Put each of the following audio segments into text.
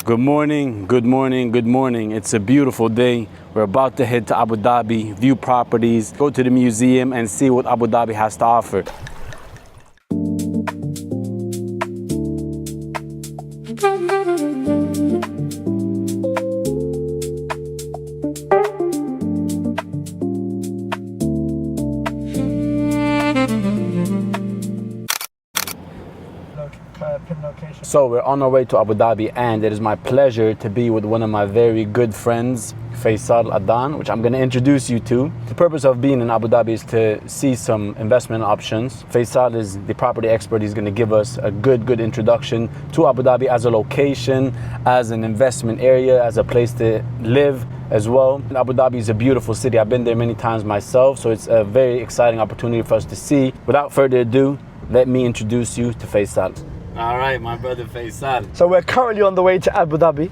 Good morning, good morning, good morning. It's a beautiful day. We're about to head to Abu Dhabi, view properties, go to the museum and see what Abu Dhabi has to offer. So we're on our way to Abu Dhabi, and it is my pleasure to be with one of my very good friends, Faisal Adan, which I'm going to introduce you to. The purpose of being in Abu Dhabi is to see some investment options. Faisal is the property expert. He's going to give us a good introduction to Abu Dhabi as a location, as an investment area, as a place to live as well. Abu Dhabi is a beautiful city. I've been there many times myself, so it's a very exciting opportunity for us to see. Without further ado, let me introduce you to Faisal. All right, my brother Faisal. So we're currently on the way to Abu Dhabi,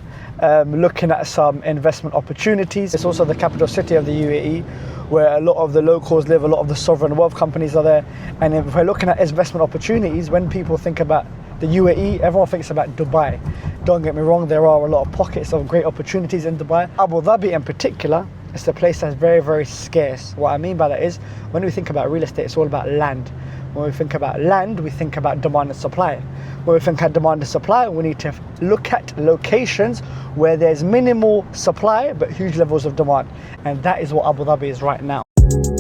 looking at some investment opportunities. It's also the capital city of the UAE, where a lot of the locals live, a lot of the sovereign wealth companies are there. And if we're looking at investment opportunities, when people think about the UAE, everyone thinks about Dubai. Don't get me wrong, there are a lot of pockets of great opportunities in Dubai. Abu Dhabi in particular, it's the place that's very scarce. What I mean by that is, when we think about real estate, it's all about land. When we think about land, we think about demand and supply. When we think about demand and supply, we need to look at locations where there's minimal supply but huge levels of demand. And that is what Abu Dhabi is right now.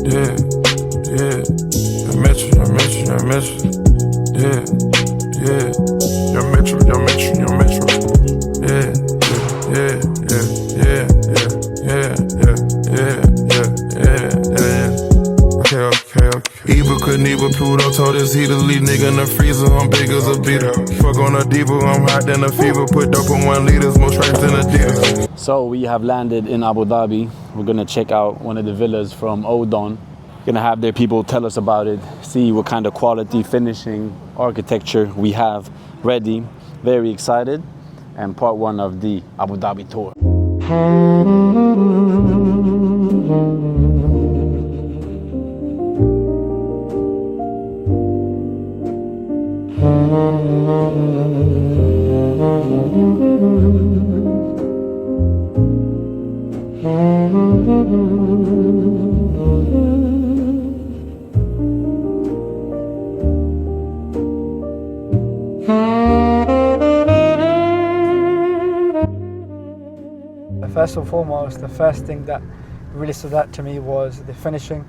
Yeah, I met you. Yeah, your metro. Okay. Eva couldn't even Pluto told us he the lead nigga in the freezer. I'm big as a beater. Fuck on a diva, I'm hot than a fever. Put dope on 1 liters, more stripes than Adidas. So we have landed in Abu Dhabi. We're gonna check out one of the villas from Odon. Gonna have their people tell us about it, see what kind of quality finishing architecture we have ready. Very excited, and part 1 of the Abu Dhabi tour. First and foremost, the first thing that really stood out to me was the finishing.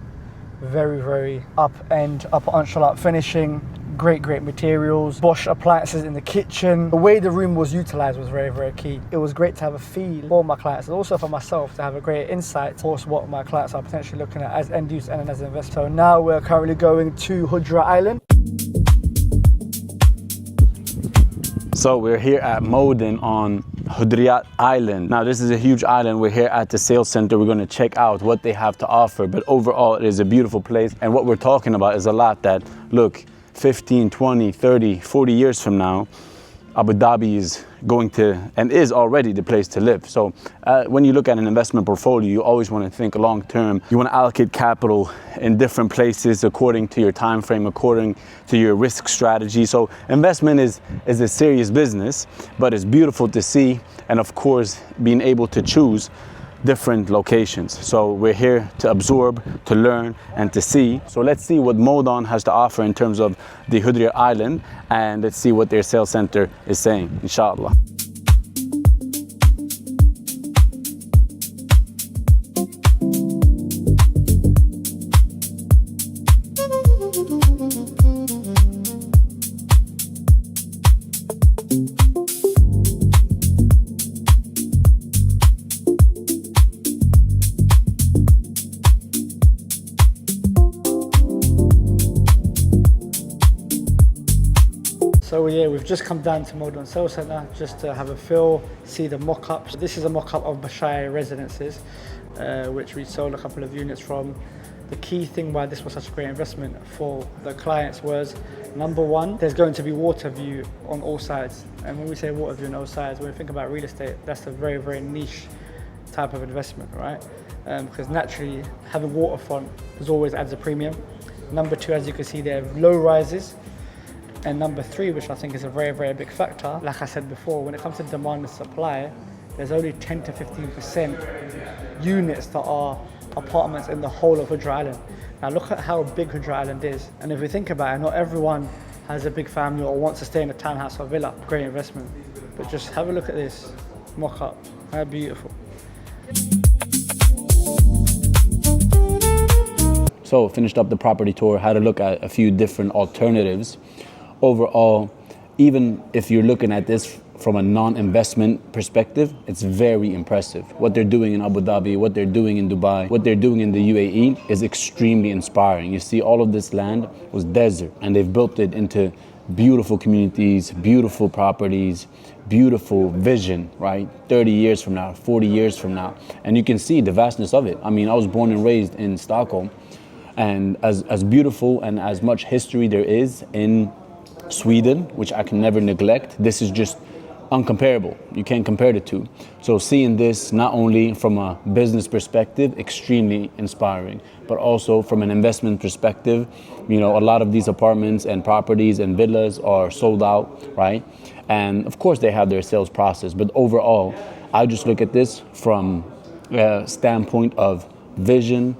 Very upper enchilada finishing, great materials, Bosch appliances in the kitchen. The way the room was utilized was very key. It was great to have a feel for my clients and also for myself to have a great insight towards what my clients are potentially looking at as end use and as investors. So now we're currently going to Hudra Island. So we're here at Modin on Hudriyat Island. Now this is a huge island. We're here at the sales center. We're going to check out what they have to offer, but overall it is a beautiful place. And what we're talking about is a lot that, look, 15, 20, 30, 40 years from now, Abu Dhabi is going to and is already the place to live. So when you look at an investment portfolio, you always want to think long term. You want to allocate capital in different places according to your time frame, according to your risk strategy. So investment is a serious business, but it's beautiful to see, and of course being able to choose different locations. So we're here to absorb, to learn, and to see. So let's see what Modon has to offer in terms of the Hudriyat Island, and let's see what their sales center is saying, inshallah. So yeah, we've just come down to Modon Sales Centre just to have a feel, see the mock-ups. This is a mock-up of Bashai Residences, which we sold a couple of units from. The key thing why this was such a great investment for the clients was, number one, there's going to be water view on all sides. And when we say water view on all sides, when we think about real estate, that's a very niche type of investment, right? Because naturally, having waterfront always adds a premium. Number two, as you can see, there are low rises. And number three, which I think is a very, very big factor, like I said before, when it comes to demand and supply, there's only 10 to 15% units that are apartments in the whole of Hudra Island. Now look at how big Hudra Island is. And if we think about it, not everyone has a big family or wants to stay in a townhouse or villa. Great investment. But just have a look at this mock-up. How beautiful. So finished up the property tour, had a look at a few different alternatives. Overall, even if you're looking at this from a non-investment perspective, it's very impressive. What they're doing in Abu Dhabi, what they're doing in Dubai, what they're doing in the UAE is extremely inspiring. You see, all of this land was desert and they've built it into beautiful communities, beautiful properties, beautiful vision, right? 30 years from now, 40 years from now. And you can see the vastness of it. I mean, I was born and raised in Stockholm, and as beautiful and as much history there is in Sweden, which I can never neglect, this is just uncomparable. You can't compare the two. So seeing this not only from a business perspective, extremely inspiring, but also from an investment perspective, you know, a lot of these apartments and properties and villas are sold out, right? And of course they have their sales process, but overall, I just look at this from a standpoint of vision,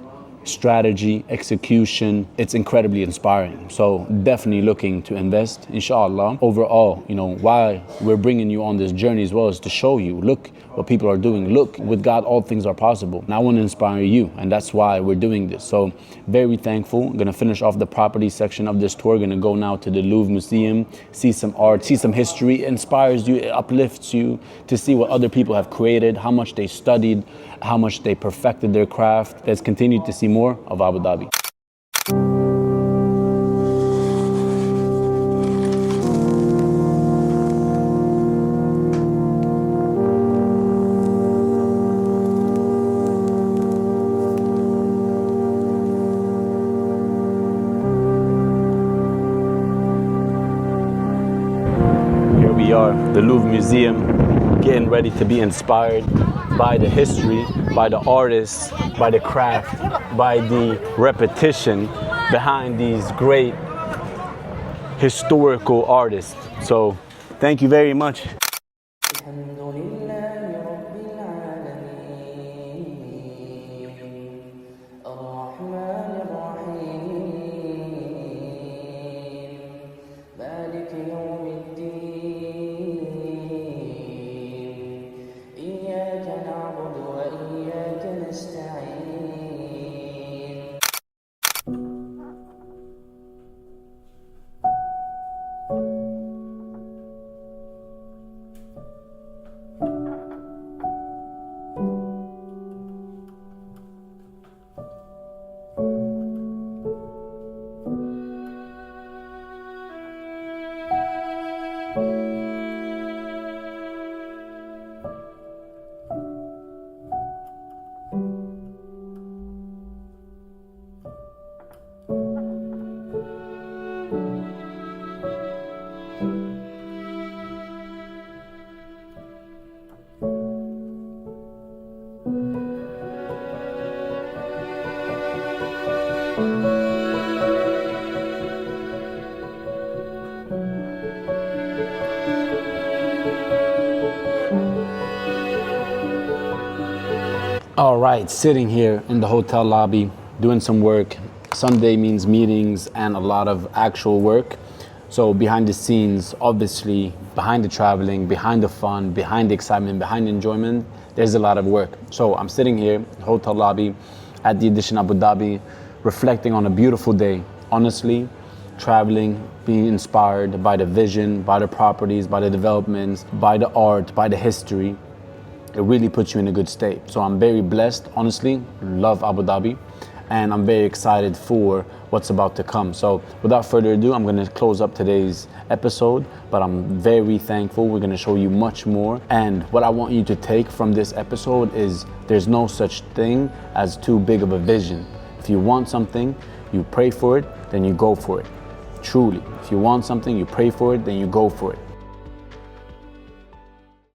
strategy, execution. It's incredibly inspiring. So definitely looking to invest, inshallah. Overall, you know, why we're bringing you on this journey as well is to show you, look what people are doing. Look, with God, all things are possible. And I want to inspire you, and that's why we're doing this. So very thankful. I'm going to finish off the property section of this tour. Going to go now to the Louvre Museum, see some art, see some history. It inspires you, it uplifts you to see what other people have created, how much they studied, how much they perfected their craft. Let's continue to see more of Abu Dhabi. Here we are, the Louvre Museum, getting ready to be inspired by the history, by the artists, by the craft, by the repetition behind these great historical artists. So thank you very much. All right, sitting here in the hotel lobby, doing some work. Sunday means meetings and a lot of actual work. So behind the scenes, obviously, behind the traveling, behind the fun, behind the excitement, behind the enjoyment, there's a lot of work. So I'm sitting here, hotel lobby, at the Edition Abu Dhabi, reflecting on a beautiful day. Honestly, traveling, being inspired by the vision, by the properties, by the developments, by the art, by the history. It really puts you in a good state. So I'm very blessed, honestly, love Abu Dhabi, and I'm very excited for what's about to come. So without further ado, I'm gonna close up today's episode, but I'm very thankful. We're gonna show you much more. And what I want you to take from this episode is there's no such thing as too big of a vision. If you want something, you pray for it, then you go for it. Truly, if you want something, you pray for it, then you go for it.